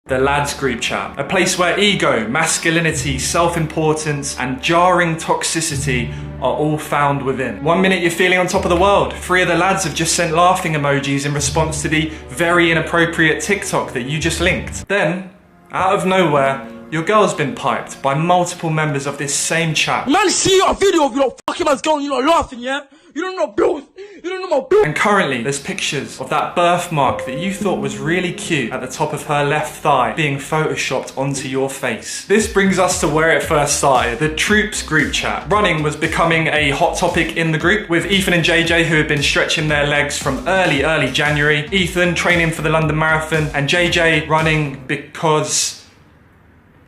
The lads group chat, a place where ego, masculinity, self-importance, and jarring toxicity are all found within. 1 minute you're feeling on top of the world. 3 of the lads have just sent laughing emojis in response to the very inappropriate TikTok that you just linked. Then, out of nowhere, your girl's been piped by multiple members of this same chat. Man, see a video of your fucking man's girl and you're not laughing, yeah? You don't know bills. You don't know my bills. And currently, there's pictures of that birthmark that you thought was really cute at the top of her left thigh being photoshopped onto your face. This brings us to where it first started, the troops group chat. Running was becoming a hot topic in the group, with Ethan and JJ who had been stretching their legs from early January. Ethan training for the London Marathon and JJ running because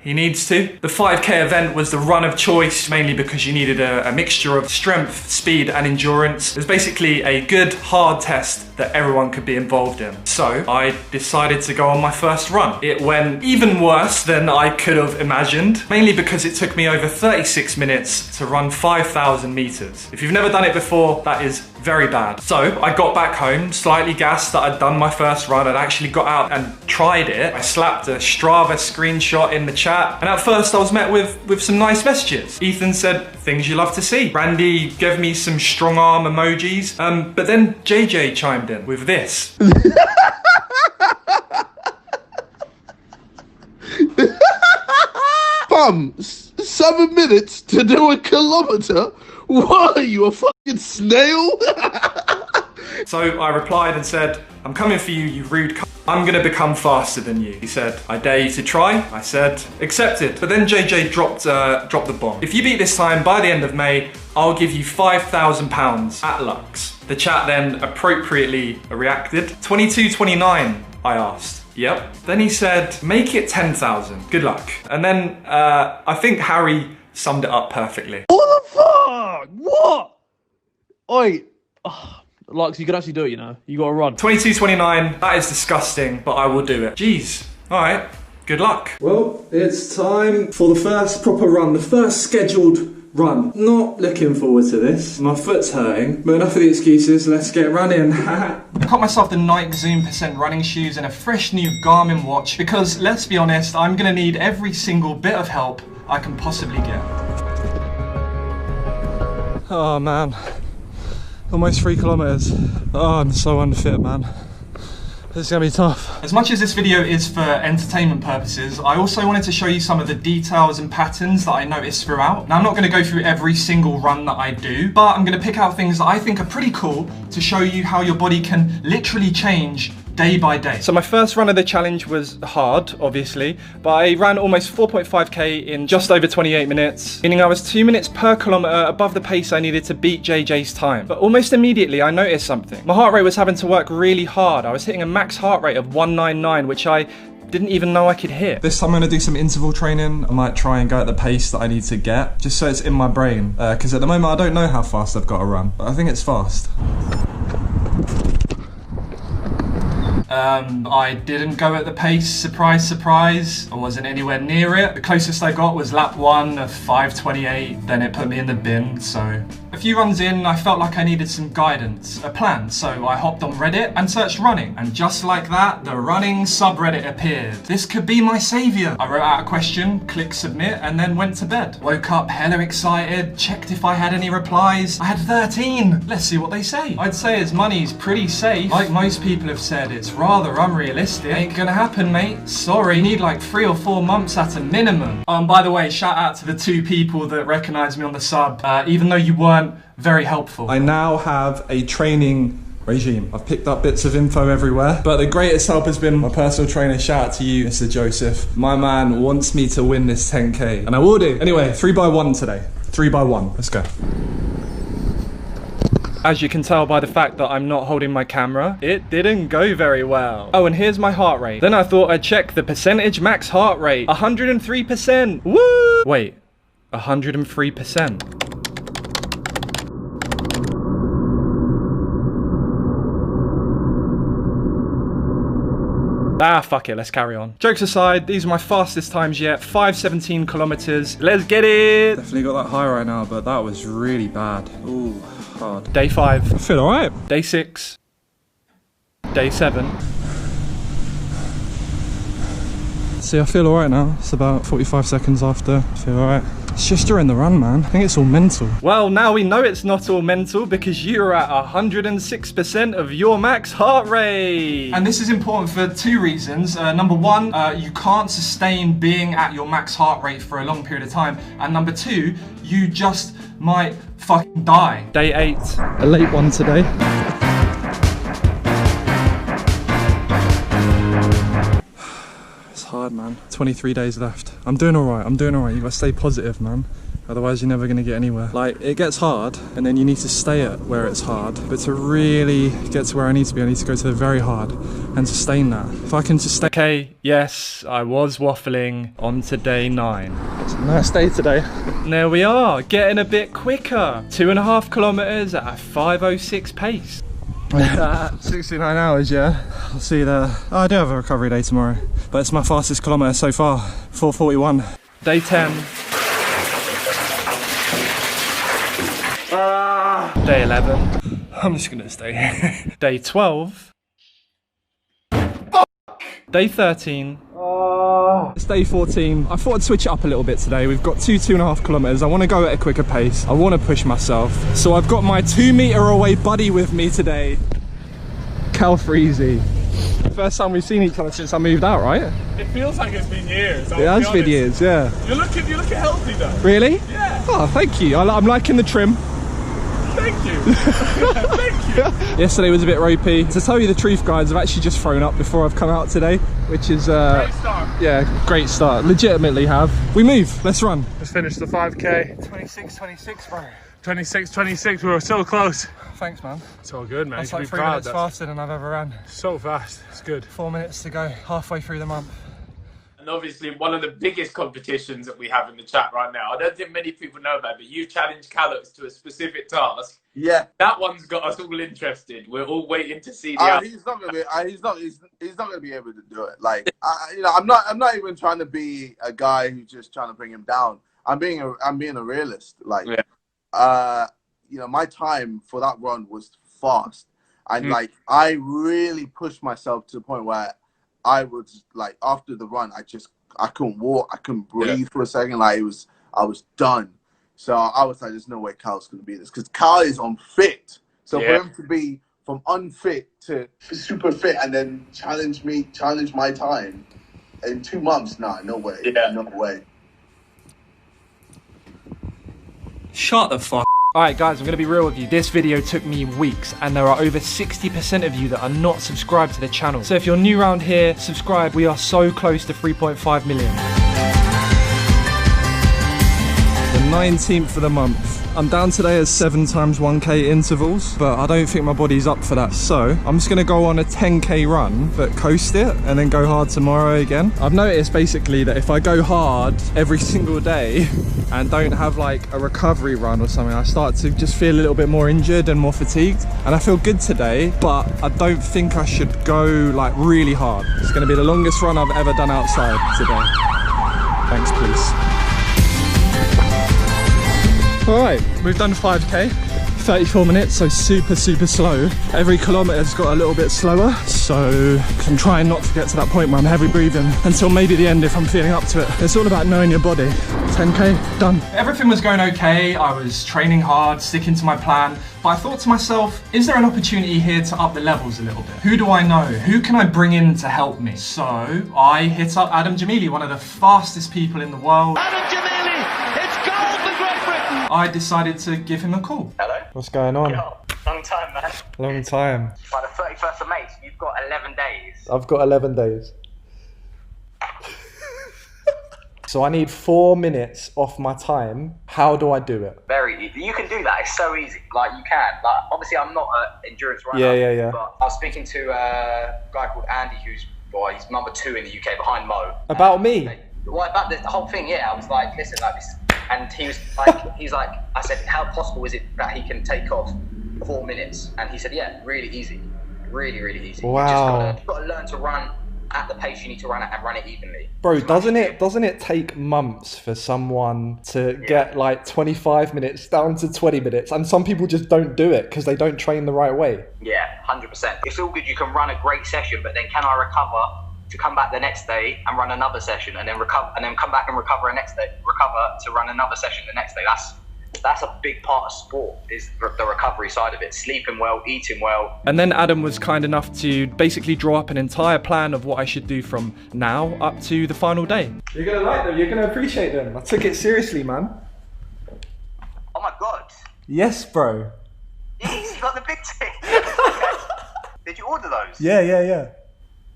he needs to. The 5K event was the run of choice, mainly because you needed a mixture of strength, speed, and endurance. It was basically a good, hard test that everyone could be involved in. So I decided to go on my first run. It went even worse than I could have imagined, mainly because it took me over 36 minutes to run 5,000 meters. If you've never done it before, that is very bad. So I got back home, slightly gassed that I'd done my first run. I'd actually got out and tried it. I slapped a Strava screenshot in the chat. And at first I was met with some nice messages. Ethan said, things you love to see. Randy gave me some strong arm emojis. But then JJ chimed in with this. Bum, 7 minutes to do a kilometer? What are you, a fucking snail? So I replied and said, I'm coming for you, you rude c***. I'm gonna become faster than you. He said, I dare you to try. I said, accepted. But then JJ dropped the bomb. If you beat this time by the end of May, I'll give you £5,000 at Lux. The chat then appropriately reacted. 22.29, I asked. Yep. Then he said, make it 10,000. Good luck. And then I think Harry summed it up perfectly. What the fuck? What? Oi. Oh. Lux, you can actually do it, you know. You gotta run. 22.29, that is disgusting, but I will do it. Jeez. All right, good luck. Well, it's time for the first proper run, the first scheduled run. Not looking forward to this. My foot's hurting, but enough of the excuses, let's get running. I got myself the Nike Zoom % running shoes and a fresh new Garmin watch because, let's be honest, I'm gonna need every single bit of help I can possibly get. Oh man. Almost 3 kilometers. Oh, I'm so unfit, man. This is gonna be tough. As much as this video is for entertainment purposes, I also wanted to show you some of the details and patterns that I noticed throughout. Now, I'm not gonna go through every single run that I do, but I'm gonna pick out things that I think are pretty cool to show you how your body can literally change day by day. So my first run of the challenge was hard, obviously, but I ran almost 4.5k in just over 28 minutes, meaning I was 2 minutes per kilometer above the pace I needed to beat JJ's time. But almost immediately I noticed something. My heart rate was having to work really hard. I was hitting a max heart rate of 199, which I didn't even know I could hit. This time I'm gonna do some interval training. I might try and go at the pace that I need to get, just so it's in my brain. Because at the moment I don't know how fast I've got to run, but I think it's fast. I didn't go at the pace, surprise, surprise. I wasn't anywhere near it. The closest I got was lap 1 of 5:28, then it put me in the bin, so. A few runs in, I felt like I needed some guidance, a plan, so I hopped on Reddit and searched running. And just like that, the running subreddit appeared. This could be my savior. I wrote out a question, clicked submit, and then went to bed. Woke up hella excited, checked if I had any replies. I had 13. Let's see what they say. I'd say his money's pretty safe. Like most people have said, it's rather unrealistic. Ain't gonna happen, mate. Sorry, need like 3 or 4 months at a minimum. By the way, shout out to the 2 people that recognized me on the sub, even though you weren't very helpful. I now have a training regime. I've picked up bits of info everywhere, but the greatest help has been my personal trainer. Shout out to you, Mr. Joseph. My man wants me to win this 10K, and I will do. Anyway, 3x1 today. 3x1, let's go. As you can tell by the fact that I'm not holding my camera, it didn't go very well. Oh, and here's my heart rate. Then I thought I'd check the percentage max heart rate. 103%. Woo! Wait, 103%. Ah, fuck it, let's carry on. Jokes aside, these are my fastest times yet, 5:17 kilometers. Let's get it! Definitely got that high right now, but that was really bad. Ooh, hard. Day 5. I feel alright. Day 6. Day 7. See, I feel alright now. It's about 45 seconds after. I feel alright. It's just during the run, man. I think it's all mental. Well, now we know it's not all mental because you're at 106% of your max heart rate. And this is important for two reasons. Number one, you can't sustain being at your max heart rate for a long period of time. And number two, you just might fucking die. Day 8. A late one today. Hard, man. 23 days left. I'm doing all right. You gotta stay positive, man. Otherwise you're never gonna get anywhere. Like, it gets hard and then you need to stay at where it's hard, but to really get to where I need to be, I need to go to the very hard and sustain that. If I can sustain... Okay, yes, I was waffling on to day 9. It's a nice day today. And there we are, getting a bit quicker. 2.5 kilometers at a 5:06 pace. 69 hours, yeah. I'll see the... Oh, I do have a recovery day tomorrow, but it's my fastest kilometre so far, 4:41. Day 10. Day 11. I'm just gonna stay here. Day 12. Day 13. It's day 14. I thought I'd switch it up a little bit today. We've got 2.5 kilometers. I want to go at a quicker pace. I want to push myself. So I've got my 2 meter away buddy with me today. Cal Freezy. First time we've seen each other since I moved out, right? It feels like it's been years. It has been years, yeah. You're looking healthy though. Really? Yeah. Oh, thank you. I'm liking the trim. Thank you. Thank you. Yesterday was a bit ropey. To tell you the truth, guys, I've actually just thrown up before I've come out today, which is great start. Yeah, great start. Legitimately have. We move. Let's run. Let's finish the 5k. 26, bro. 26. We were so close. Thanks, man. It's all good, man. That's like 3 minutes faster than I've ever ran. So fast. It's good. 4 minutes to go. Halfway through the month. And obviously one of the biggest competitions that we have in the chat right now, I don't think many people know about, but you've challenged Callux to a specific task. Yeah. That one's got us all interested. We're all waiting to see the He's not gonna be. He's not gonna be able to do it. Like, I'm not even trying to be a guy who's just trying to bring him down. I'm being a realist. Like, my time for that run was fast, and like I really pushed myself to the point where I was like, after the run, I couldn't walk, I couldn't breathe for a second. Like, I was done. So I was like, there's no way Cal's gonna be this, because Cal is unfit. So for him to be from unfit to super fit and then challenge my time in 2 months, nah, no way. Yeah. No way. Shut the fuck. Alright guys, I'm going to be real with you. This video took me weeks and there are over 60% of you that are not subscribed to the channel. So if you're new around here, subscribe. We are so close to 3.5 million. The 19th of the month. I'm down today at 7 times 1k intervals, but I don't think my body's up for that. So I'm just gonna go on a 10k run, but coast it and then go hard tomorrow again. I've noticed basically that if I go hard every single day and don't have like a recovery run or something, I start to just feel a little bit more injured and more fatigued. And I feel good today, but I don't think I should go like really hard. It's gonna be the longest run I've ever done outside today. Thanks, please. Alright, we've done 5k, 34 minutes, so super slow. Every kilometre's got a little bit slower, so I'm trying not to get to that point where I'm heavy breathing until maybe the end if I'm feeling up to it. It's all about knowing your body. 10k, done. Everything was going okay, I was training hard, sticking to my plan, but I thought to myself, is there an opportunity here to up the levels a little bit? Who do I know? Who can I bring in to help me? So I hit up Adam Jamili, one of the fastest people in the world. Adam Jamili, it's gold for Great Britain! I decided to give him a call. Hello? What's going on? Yo, long time, man. Long time. By the 31st of May, so you've got 11 days. I've got 11 days. So I need 4 minutes off my time. How do I do it? Very easy. You can do that. It's so easy. Like, you can. Like, obviously, I'm not an endurance runner. Yeah. But I was speaking to a guy called Andy, he's number 2 in the UK behind Mo. About me? Well, about the whole thing, yeah. I was like, listen, like this. And he was like, I said, how possible is it that he can take off 4 minutes? And he said, yeah, really easy. Really easy. Wow. You've got to learn to run at the pace you need to run at and run it evenly. Bro, doesn't it take months for someone to get like 25 minutes down to 20 minutes? And some people just don't do it because they don't train the right way. Yeah, 100%. It's all good. You can run a great session, but then can I recover to come back the next day and run another session, and then recover, and then come back and recover to run another session the next day. That's a big part of sport, is the recovery side of it. Sleeping well, eating well. And then Adam was kind enough to basically draw up an entire plan of what I should do from now up to the final day. You're gonna like them, you're gonna appreciate them. I took it seriously, man. Oh my God. Yes, bro. Yes, you got the big thing. Okay. Did you order those? Yeah.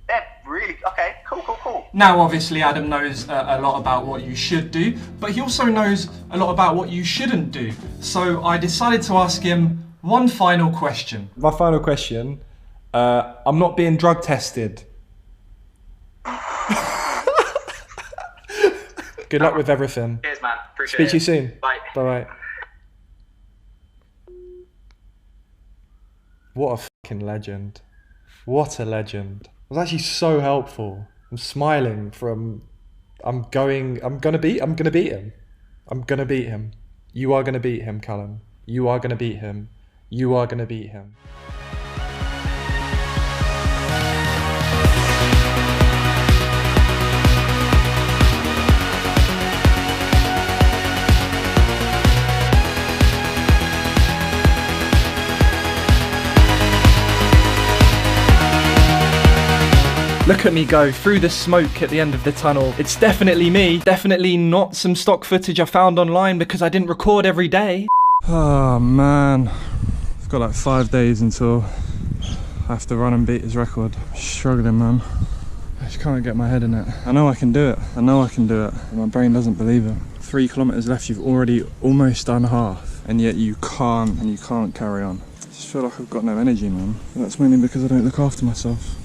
They're really, okay, cool. Now, obviously, Adam knows a lot about what you should do, but he also knows a lot about what you shouldn't do. So I decided to ask him one final question. My final question, I'm not being drug tested. Good luck with everything. Cheers, man. Appreciate it. Speak to you soon. Bye. Bye-bye. What a fucking legend. What a legend. It was actually so helpful. I'm smiling from, I'm gonna beat him. I'm gonna beat him. You are gonna beat him, Callum. You are gonna beat him. You are gonna beat him. Look at me go through the smoke at the end of the tunnel. It's definitely me. Definitely not some stock footage I found online because I didn't record every day. Oh man, I've got like 5 days until I have to run and beat his record. I'm struggling, man. I just can't get my head in it. I know I can do it. I know I can do it. But my brain doesn't believe it. 3 kilometers left, you've already almost done half, and yet you can't carry on. I just feel like I've got no energy, man. But that's mainly because I don't look after myself.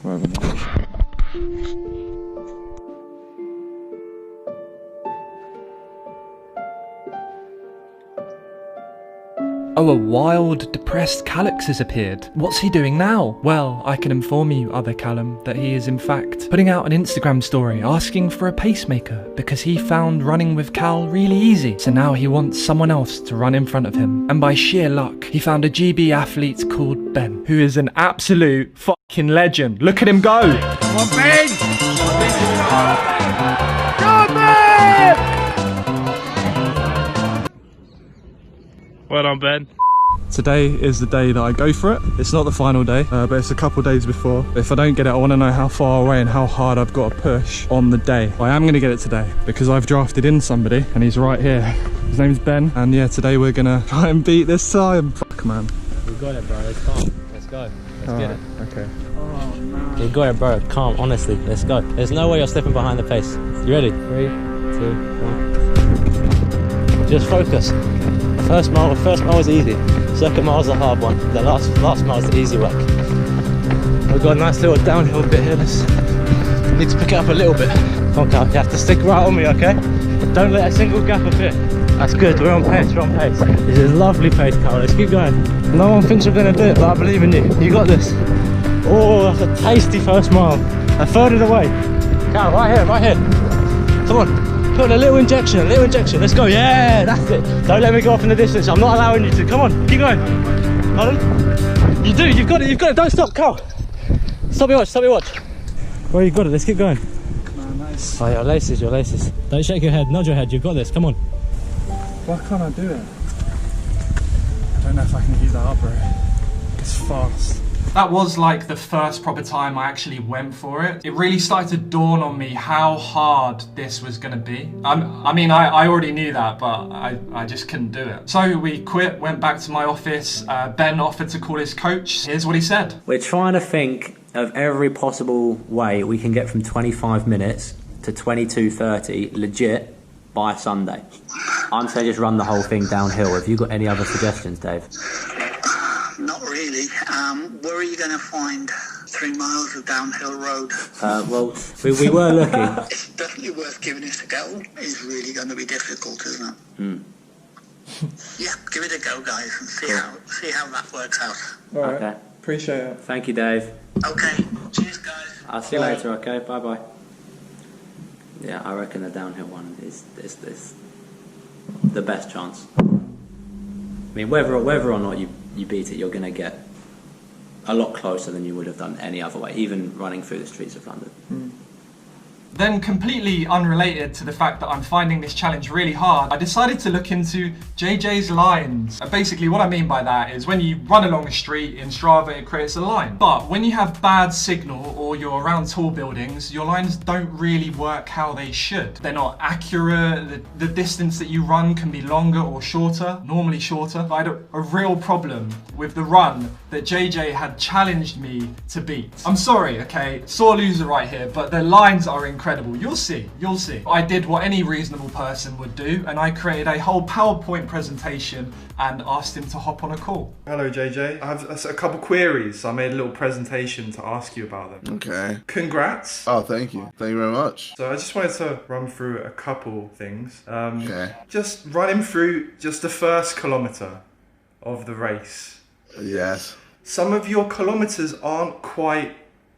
Whatever. Oh, a wild, depressed Calix has appeared. What's he doing now? Well, I can inform you, other Callum, that he is in fact putting out an Instagram story asking for a pacemaker because he found running with Cal really easy. So now he wants someone else to run in front of him. And by sheer luck, he found a GB athlete called Ben, who is an absolute fucking legend. Look at him go! Come on, Ben! Go, Ben! Well done, Ben. Today is the day that I go for it. It's not the final day, but it's a couple days before. If I don't get it, I want to know how far away and how hard I've got to push on the day. I am going to get it today because I've drafted in somebody and he's right here. His name's Ben, and yeah, today we're going to try and beat this time. Fuck, man. We got it, bro. Let's calm. Let's go. Let's get it. Okay. Oh, no. You got it, bro. Calm, honestly. Let's go. There's no way you're slipping behind the pace. You ready? 3, 2, 1. Just focus. First mile is easy. Second mile is the hard one. The last mile is the easy work. We've got a nice little downhill bit here. Let's need to pick it up a little bit. Come on, Cal. You have to stick right on me, okay? Don't let a single gap appear. That's good. We're on pace. We're on pace. This is a lovely pace, Cal. Let's keep going. No one thinks we're gonna do it, but I believe in you. You got this. Oh, that's a tasty first mile. A third of the way. Cal, right here, right here. Come on. Put in a little injection, let's go, yeah, that's it. Don't let me go off in the distance, I'm not allowing you to. Come on, keep going. Hold on. You've got it, don't stop, Carl. Stop your watch. Well, you've got it, let's keep going. Man, nice. Oh, your laces. Don't shake your head, nod your head, you've got this, come on. Why can't I do it? I don't know if I can keep that up, bro. It's fast. That was like the first proper time I actually went for it. It really started to dawn on me how hard this was gonna be. I mean, I already knew that, but I just couldn't do it. So we quit, went back to my office. Ben offered to call his coach. Here's what he said. We're trying to think of every possible way we can get from 25 minutes to 22:30 legit by Sunday. I'm saying just run the whole thing downhill. Have you got any other suggestions, Dave? Not really. Where are you going to find 3 miles of downhill road? Well, we were looking. It's definitely worth giving it a go. It's really going to be difficult, isn't it? Yeah, give it a go, guys, and see how that works out. All right. Okay. Appreciate it. Thank you, Dave. Okay. Cheers, guys. I'll see you later. Okay. Bye. Yeah, I reckon the downhill one is the best chance. I mean, whether or not you beat it, you're gonna get a lot closer than you would have done any other way, even running through the streets of London. Then, completely unrelated to the fact that I'm finding this challenge really hard, I decided to look into JJ's lines. Basically, what I mean by that is when you run along a street in Strava, it creates a line. But when you have bad signal or you're around tall buildings, your lines don't really work how they should. They're not accurate, the distance that you run can be longer or shorter, normally shorter. I had a real problem with the run that JJ had challenged me to beat. I'm sorry, okay, sore loser right here, but the lines are incredible. You'll see, you'll see. I did what any reasonable person would do, and I created a whole PowerPoint presentation and asked him to hop on a call. Hello, JJ. I have a couple queries. I made a little presentation to ask you about them. Okay. Congrats. Oh, thank you. Thank you very much. So I just wanted to run through a couple things. Okay. Just running through just the first kilometre of the race. Yes. Some of your kilometres aren't quite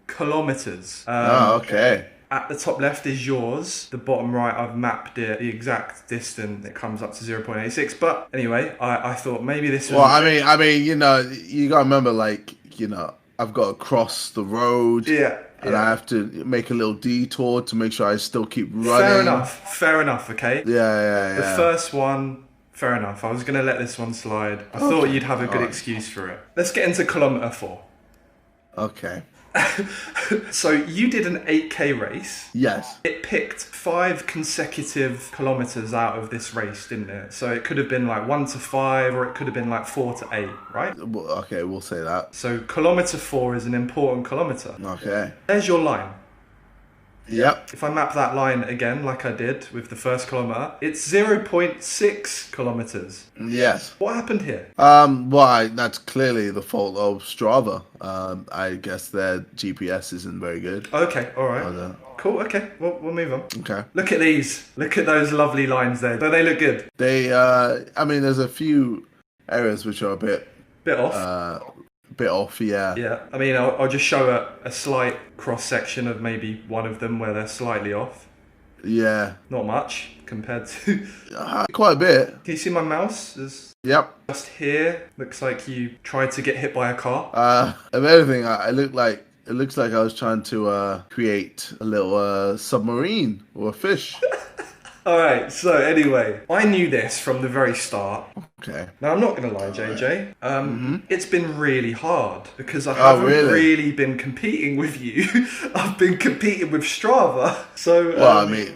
kilometres. Okay. At the top left is yours. The bottom right, I've mapped it, the exact distance. It comes up to 0.86. But anyway, I thought maybe this was... Well, I mean, you know, you gotta remember, like, you know, I've got to cross the road. Yeah. And I have to make a little detour to make sure I still keep running. Fair enough, okay? Yeah. The first one, fair enough. I was going to let this one slide. I thought you'd have a good excuse for it. Let's get into kilometre 4. Okay. So you did an 8k race. Yes. It picked 5 consecutive kilometers out of this race, didn't it? So it could have been like 1 to 5, or it could have been like 4 to 8, right? Okay, we'll say that. So kilometer 4 is an important kilometer. Okay. There's your line. Yep. If I map that line again, like I did with the first kilometer, it's 0.6 kilometers. Yes. What happened here? Well, that's clearly the fault of Strava. I guess their GPS isn't very good. Okay, all right. Cool, okay, we'll move on. Okay. Look at these. Look at those lovely lines there. Don't they look good? They, I mean, there's a few areas which are a bit off. Bit off, yeah. Yeah, I mean, I'll just show a slight cross-section of maybe one of them where they're slightly off. Yeah. Not much compared to... quite a bit. Can you see my mouse? Yep. Just here, looks like you tried to get hit by a car. If anything, it looks like I was trying to create a little submarine or a fish. Alright, so anyway, I knew this from the very start. Okay. Now, I'm not going to lie, JJ. It's been really hard because I haven't really been competing with you. I've been competing with Strava. So,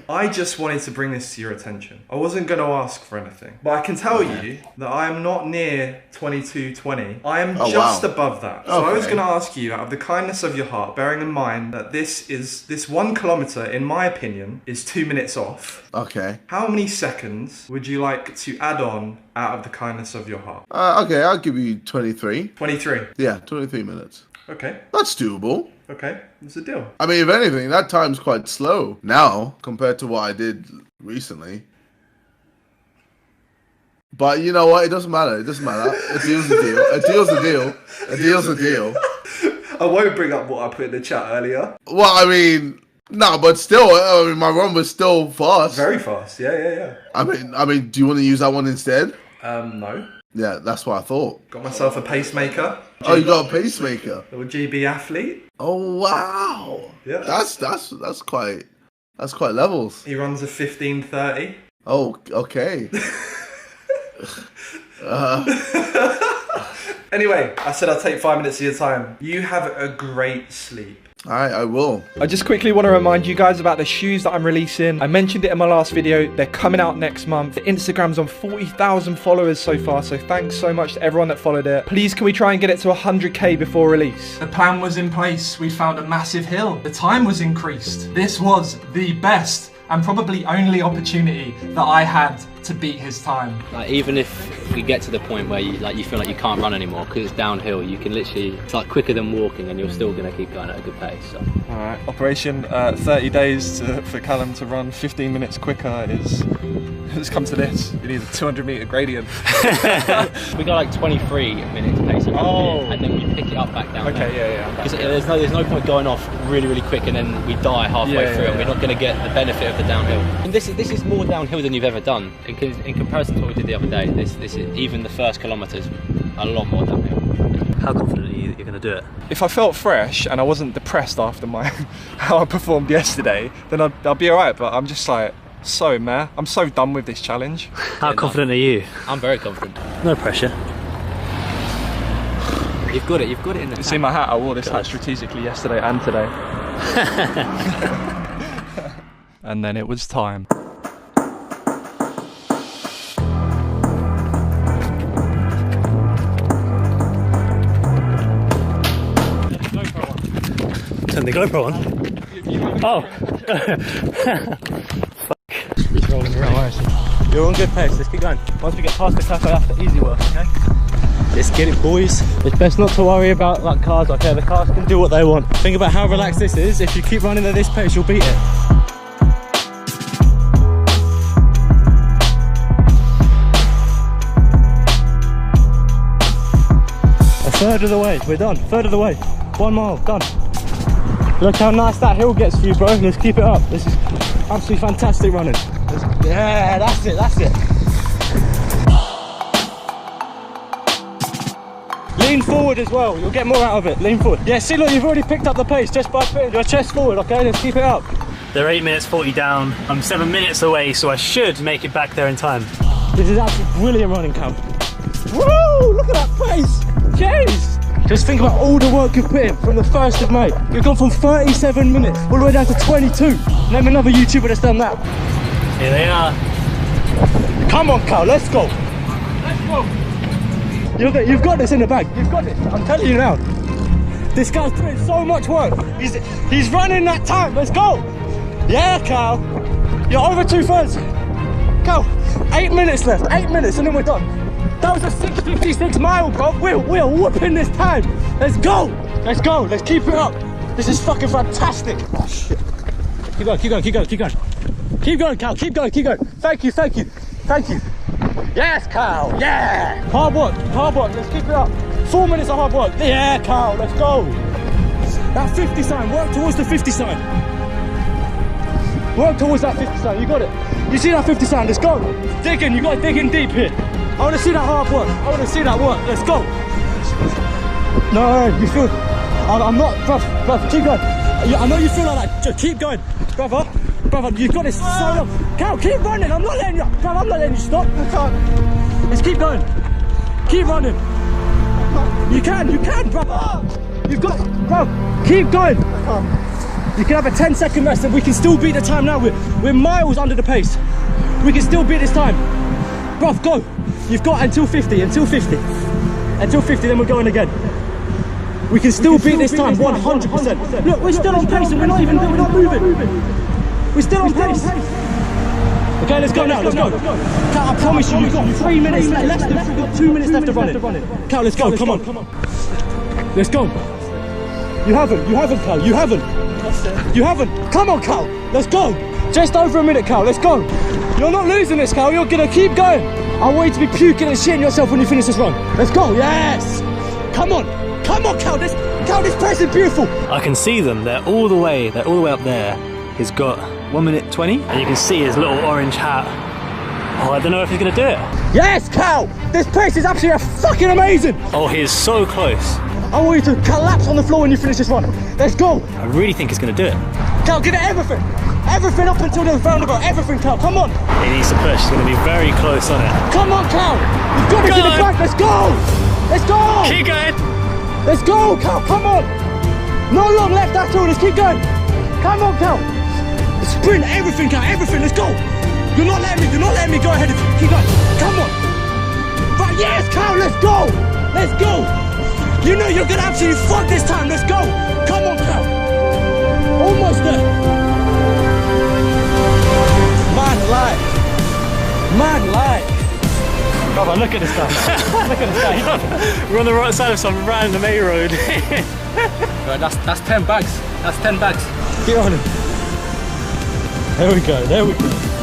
I just wanted to bring this to your attention. I wasn't going to ask for anything. But I can tell you that I am not near 22:20. I am just above that. So I was going to ask you, out of the kindness of your heart, bearing in mind that this 1 kilometer, in my opinion, is 2 minutes off. Okay. How many seconds would you like to add on out of the kindness of your heart? Okay, I'll give you 23. 23? Yeah, 23 minutes. Okay. That's doable. Okay, that's a deal. I mean, if anything, that time's quite slow now compared to what I did recently. But you know what? It doesn't matter. It doesn't matter. A deal's a deal. A deal's a deal. A deal's a deal. I won't bring up what I put in the chat earlier. Well, I mean... No, but still, I mean, my run was still fast. Very fast, yeah. I mean, do you want to use that one instead? No. Yeah, that's what I thought. Got myself a pacemaker. Oh, you got a pacemaker? Little GB athlete. Oh wow. Yeah. That's quite levels. He runs a 15:30. Oh, okay. Anyway, I said I'll take 5 minutes of your time. You have a great sleep. Alright, I will. I just quickly want to remind you guys about the shoes that I'm releasing. I mentioned it in my last video. They're coming out next month. The Instagram's on 40,000 followers so far, so thanks so much to everyone that followed it. Please, can we try and get it to 100k before release? The plan was in place. We found a massive hill. The time was increased. This was the best and probably only opportunity that I had to beat his time. Like, even if we get to the point where you feel like you can't run anymore because it's downhill, you can literally, it's like quicker than walking, and you're still going to keep going at a good pace. So. All right, operation 30 days for Callum to run 15 minutes quicker is... It's come to this. You need a 200-meter gradient. We got like 23 minutes pace, and then we pick it up back down. Okay, yeah. Because there's no point going off really quick and then we die halfway through, and we're not going to get the benefit of the downhill. And this is more downhill than you've ever done in comparison to what we did the other day. This is even the first kilometres a lot more downhill. How confident are you that you're going to do it? If I felt fresh and I wasn't depressed after how I performed yesterday, then I'd be alright, but I'm just like, I'm so done with this challenge. How confident are you? I'm very confident. No pressure. You've got it in the You see my hat? I wore this hat strategically yesterday and today. And then it was time. Turn the GoPro on. Oh! Fuck. He's rolling around. You're on good pace, let's keep going. Once we get past the cafe after easy work, okay? Let's get it, boys. It's best not to worry about like cars, okay? The cars can do what they want. Think about how relaxed this is. If you keep running at this pace, you'll beat it. A third of the way, we're done. Third of the way. 1 mile, done. Look how nice that hill gets for you, bro. Let's keep it up. This is absolutely fantastic running. Yeah, that's it, that's it. Lean forward as well, you'll get more out of it. Lean forward. Yeah, see, look, you've already picked up the pace just by putting your chest forward, okay? Let's keep it up. They're 8 minutes 40 down. I'm 7 minutes away, so I should make it back there in time. This is absolutely brilliant running, Cam. Woo! Look at that pace! Jeez! Just think about all the work you've put in from the 1st of May. You've gone from 37 minutes all the way down to 22. Name another YouTuber that's done that. Here they are. Come on, Cal, let's go. Let's go. You've got this in the bag. You've got this. I'm telling you now. This guy's putting so much work. He's running that time. Let's go. Yeah, Cal. You're over 2/3. Cal, 8 minutes left. 8 minutes and then we're done. That was a 6:56 mile, bro. We're whooping this time. Let's go. Let's go. Let's keep it up. This is fucking fantastic. Oh, shit. Keep going, keep going, keep going, keep going. Keep going, Cal. Keep going, keep going. Thank you, thank you, thank you. Yes, Cal. Yeah. Hard work, hard work. Let's keep it up. 4 minutes of hard work. Yeah, Cal. Let's go. That 50 sign. Work towards the 50 sign. Work towards that 50 sign. You got it. You see that 50 sign? Let's go. Dig in. You got to dig in deep here. I want to see that hard work. I want to see that work. Let's go. No, you feel... I'm not... Bruv, keep going. I know you feel like that. Just keep going. Brother, you've got this so long. Cal, keep running. I'm not letting you... Bruv, I'm not letting you stop. I can't. Let's keep going. Keep running. You can, brother. You've got... Bruv, keep going. You can have a 10-second rest and we can still beat the time now. We're miles under the pace. We can still beat this time. Bruv, go. You've got until 50, until 50. Until 50, then we're going again. We can still beat this time, 100%. Look, we're still on pace and we're not moving. We're still on pace. Okay, let's go now, let's go. Cal, I promise you, you've got 3 minutes left, you've got 2 minutes left to run it. Cal, let's go, come on. Let's go. You haven't, Cal, you haven't. You haven't. Come on, Cal, let's go. Just over a minute, Cal, let's go. You're not losing this, Cal, you're gonna keep going. I want you to be puking and shitting yourself when you finish this run. Let's go, yes! Come on, Cal, this pace is beautiful. I can see them, they're all the way up there. He's got 1 minute 20, and you can see his little orange hat. Oh, I don't know if he's gonna do it. Yes, Cal, this pace is absolutely fucking amazing. Oh, he is so close. I want you to collapse on the floor when you finish this run. Let's go. I really think he's gonna do it. Cal, give it everything. Everything up until the roundabout, everything, Cal, come on. He needs to push, he's going to be very close on it. Come on, Cal, you've got it to the back, let's go. Let's go. Keep going. Let's go, Cal, come on. No long left at all, let's keep going. Come on, Cal. Sprint, everything, Cal, everything, let's go. You're not letting me go ahead of you. Keep going, come on. Right, yes, Cal, let's go. Let's go. You know you're going to absolutely fuck this time, let's go. Come on, Cal. Almost there. Man life. Brother, look at this guy. Look at this guy. We're on the right side of some random A road. Right, that's 10 bags. That's 10 bags. Get on him. There we go.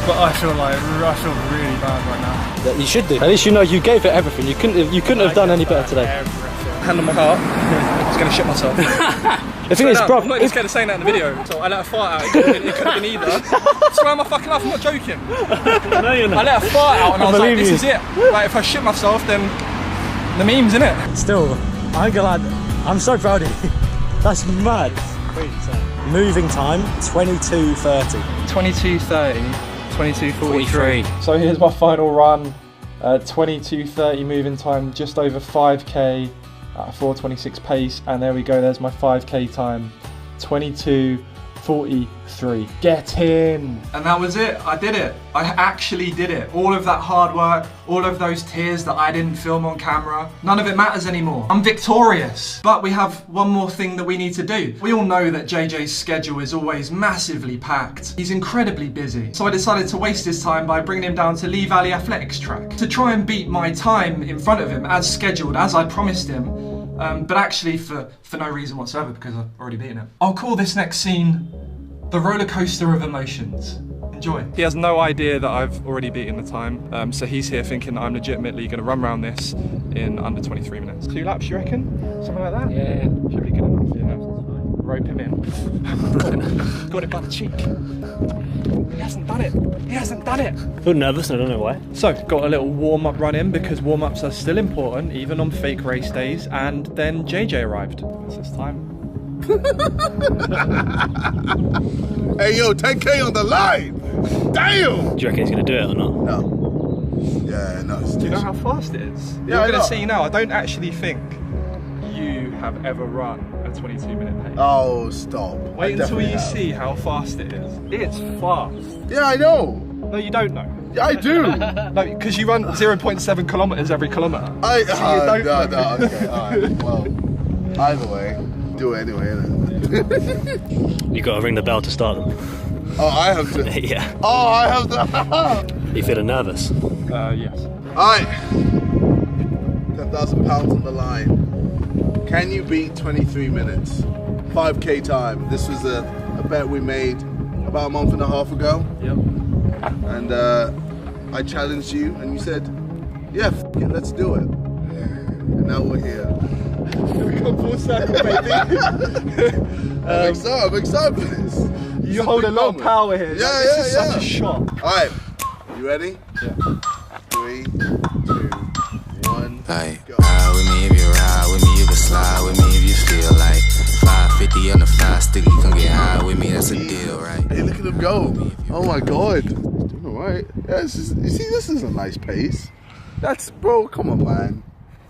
But I feel really bad right now. Yeah, you should do. At least you know you gave it everything. You couldn't have done any better today. Hand on my heart. I was going to shit myself. The thing is, bro, I'm not even scared of saying that in the video. So I let a fart out. It could have been either. I swear on my fucking life, I'm not joking. No, you're not. I let a fart out and I was like, this is it. Like, if I shit myself, then the meme's in it. Still, I'm glad. I'm so proud of you. That's mad. Moving time, 22:30. 22:30, 22:43. So here's my final run. 22:30 moving time, just over 5k at a 4:26 pace, and there we go, there's my 5k time, 22:43. Get in! And that was it, I did it. I actually did it. All of that hard work, all of those tears that I didn't film on camera, none of it matters anymore. I'm victorious. But we have one more thing that we need to do. We all know that JJ's schedule is always massively packed. He's incredibly busy. So I decided to waste his time by bringing him down to Lee Valley Athletics track to try and beat my time in front of him as scheduled, as I promised him. But actually for no reason whatsoever, because I've already beaten it. I'll call this next scene the roller coaster of emotions. Enjoy. He has no idea that I've already beaten the time, so he's here thinking that I'm legitimately going to run around this in under 23 minutes. 2 laps, you reckon? Something like that? Yeah. Should be good enough, yeah. Rope him in. Got it by the cheek. He hasn't done it. He hasn't done it. I feel nervous and I don't know why. So, got a little warm-up run in because warm-ups are still important, even on fake race days, and then JJ arrived. It's his time. Hey yo, 10k on the line! Damn! Do you reckon he's going to do it or not? No. Yeah, no. Do you know how fast it is? Yeah, You're going to see now. I don't actually think you have ever run a 22-minute pace. Oh, stop. Wait until you see how fast it is. It's fast. Yeah, I know. No, you don't know. Yeah, I do. No, because you run 0.7 kilometers every kilometer. No, okay, alright. Well, either way, do it anyway, innit? You got to ring the bell to start them. Oh, I have to. Yeah. Oh, I have to. You feeling nervous? Yes. Alright. £10,000 on the line. Can you beat 23 minutes? 5k time. This was a bet we made about a month and a half ago. Yep. And I challenged you, and you said, "Yeah, f it, let's do it." And now we're here. We come full circle, baby. I'm excited for this. You hold a lot of power here. Yeah, this is such a shock. All right, you ready? Yeah. 3, 2, 1. Like, ride with me if you ride with me, you can slide with me if you feel like 550 on the fly sticky, come get high with me, that's a deal, right? Hey, look at him go. Oh my God. Doing all right. Yeah, you see, this is a nice pace. That's, bro, come on, man.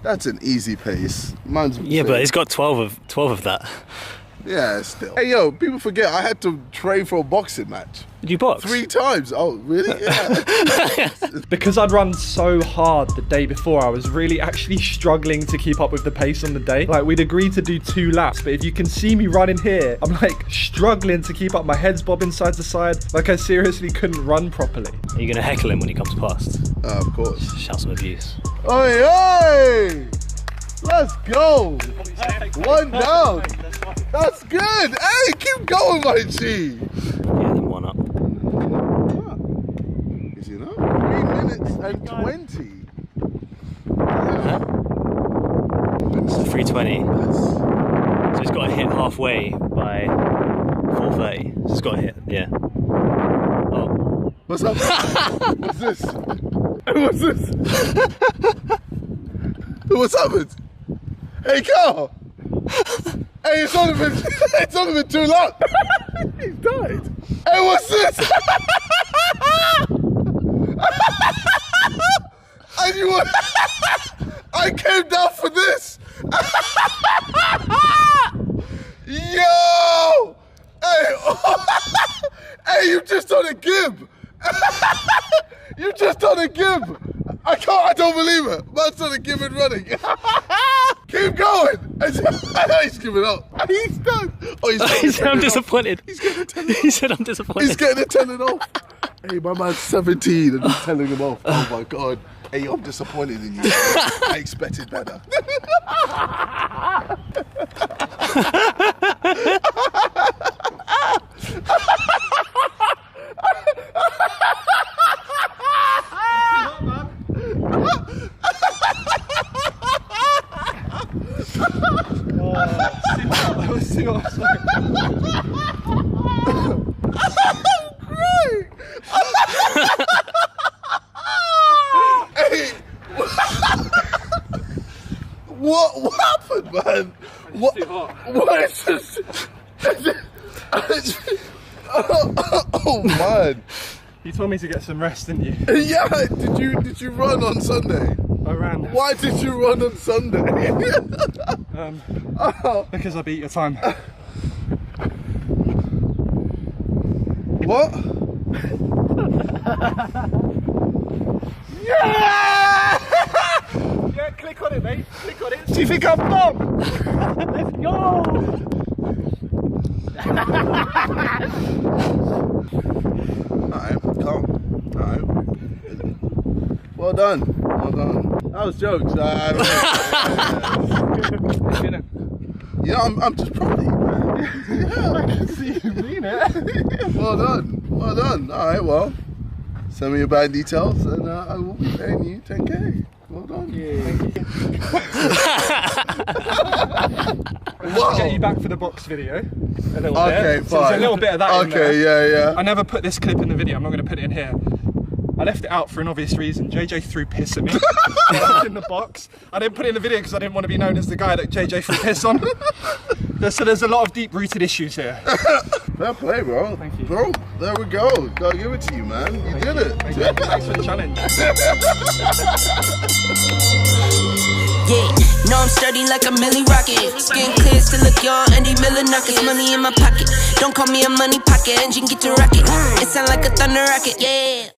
That's an easy pace. Mine's But he's got 12 of that. Yeah, still. Hey, yo, people forget I had to train for a boxing match. Did you box? 3 times. Oh, really? Yeah. Because I'd run so hard the day before, I was really actually struggling to keep up with the pace on the day. Like, we'd agreed to do 2 laps, but if you can see me running here, I'm like struggling to keep up. My head's bobbing side to side. Like, I seriously couldn't run properly. Are you going to heckle him when he comes past? Of course. Shout some abuse. Oi, oi! Let's go! 1 down. That's good. Hey, keep going, my G. Yeah, then 1 up. Is it up? 3 minutes and 20. Huh? So 3:20. So he's got to hit halfway by 4:30. So he's got to hit, yeah. Oh. What's up? What's this? What's this? What's happened? Hey, Carl! Hey, it's only been 2 laps. He's died. Hey, what's this? And you were... I came down for this. Yo! Hey, hey, you just done a gib. You just done a gib. I don't believe it. Man's done a gib and running. Keep going. He's giving up. He's done. Oh, He said, I'm disappointed. He's getting a 10 He said, I'm disappointed. He's getting a 10 off. Hey, my man's 17 and he's telling him off. Oh my God. Hey, I'm disappointed in you. I expected better. Hey, what happened, man? What? What is this? Oh man! You told me to get some rest, didn't you? Yeah. Did you run on Sunday? I ran. Why did you run on Sunday? Because I beat your time. What? Yeah! Yeah, click on it, mate. Click on it. Do you think I'm bomb? Let's go! Alright, calm. Alright. Well done. Well done. That was jokes. Yeah, I'm just proud of you, man. Yeah. I can see you mean it. Well done. Well done. Alright, well. Send me your bank details and I will be paying you 10k. Well done. Yeah. Wow. I'll get you back for the box video. A little bit. Okay, fine. So there's a little bit of that in there. Okay, yeah. I never put this clip in the video. I'm not going to put it in here. I left it out for an obvious reason. JJ threw piss at me in the box. I didn't put it in the video because I didn't want to be known as the guy that JJ threw piss on. So there's a lot of deep-rooted issues here. Fair play, bro. Thank you. Bro, there we go. Gotta give it to you, man. You did it. Thank you. Thanks for the challenge. Yeah, no, I'm sturdy like a Millie Rocket. Skin clear, still look young, Andy Miller knockers. Money in my pocket. Don't call me a money pocket. Engine get to rocket. It sound like a thunder rocket, yeah.